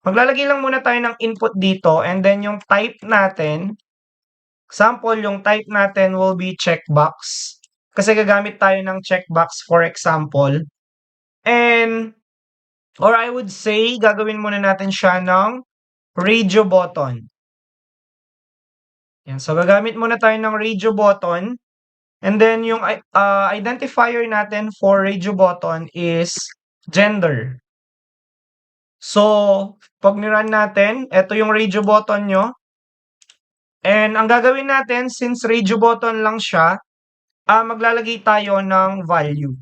Maglalagay lang muna tayo ng input dito and then yung type natin, example, yung type natin will be checkbox. Kasi gagamit tayo ng checkbox for example. And, or I would say, gagawin muna natin siya ng radio button. Yan. So, gagamit muna tayo ng radio button. And then, yung identifier natin for radio button is gender. So, pag ni-run natin, ito yung radio button nyo. And ang gagawin natin, since radio button lang siya, maglalagay tayo ng value.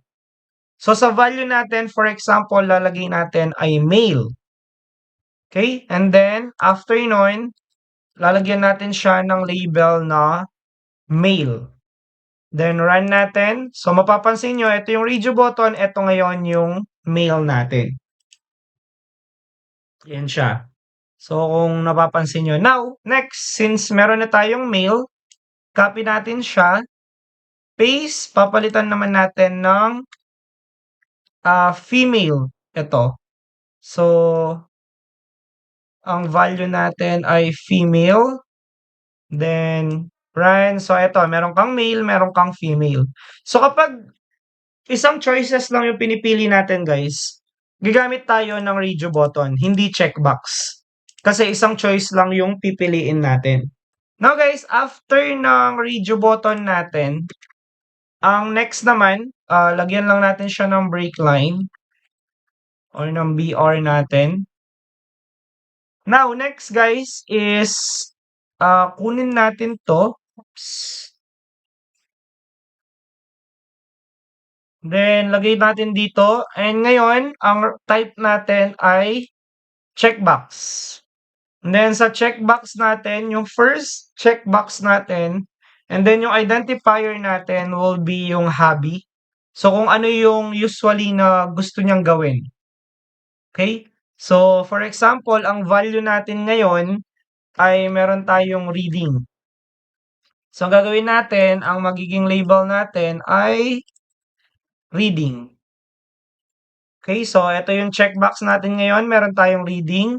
So, sa value natin, for example, lalagay natin ay male. Okay? And then, after nun, lalagyan natin siya ng label na male. Then, run natin. So, mapapansin nyo, ito yung radio button, ito ngayon yung male natin. Yan siya. So, kung napapansin nyo. Now, next, since meron na tayong male, copy natin siya. Paste, papalitan naman natin ng female. Ito. So, ang value natin ay female. Then, run. So, ito. Meron kang male, meron kang female. So, kapag isang choices lang yung pinipili natin, guys, gagamit tayo ng radio button, hindi checkbox. Kasi isang choice lang yung pipiliin natin. Now, guys, after ng radio button natin, ang next naman, lagyan lang natin siya ng break line or ng BR natin. Now, next guys is kunin natin to. Oops. Then, lagay natin dito. And ngayon, ang type natin ay checkbox. And then, sa checkbox natin, yung first checkbox natin, and then yung identifier natin will be yung hobby. So, kung ano yung usually na gusto niyang gawin. Okay? So, for example, ang value natin ngayon ay meron tayong reading. So, ang gagawin natin, ang magiging label natin ay reading. Okay, so ito yung checkbox natin ngayon. Meron tayong reading.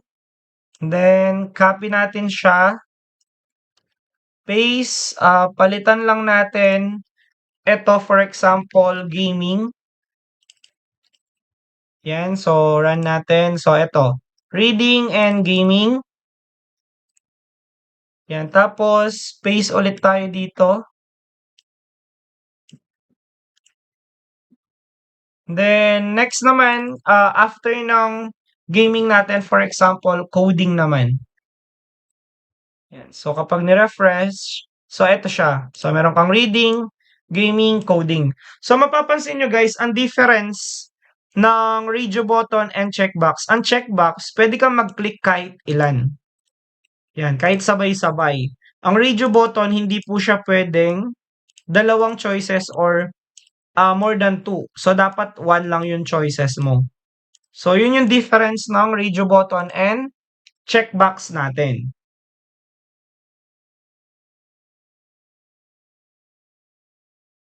Then, copy natin siya. Paste, palitan lang natin. Ito, for example, gaming. Yan, so run natin. So, ito, reading and gaming. Yan, tapos, paste ulit tayo dito. Then, next naman, after ng gaming natin, for example, coding naman. Yan. So, kapag ni-refresh, so ito siya. So, meron kang reading, gaming, coding. So, mapapansin nyo guys, ang difference ng radio button and checkbox. Ang checkbox, pwede kang mag-click kahit ilan. Yan, kahit sabay-sabay. Ang radio button, hindi po siya pwedeng dalawang choices or more than 2. So, dapat 1 lang yung choices mo. So, yun yung difference ng radio button and checkbox natin.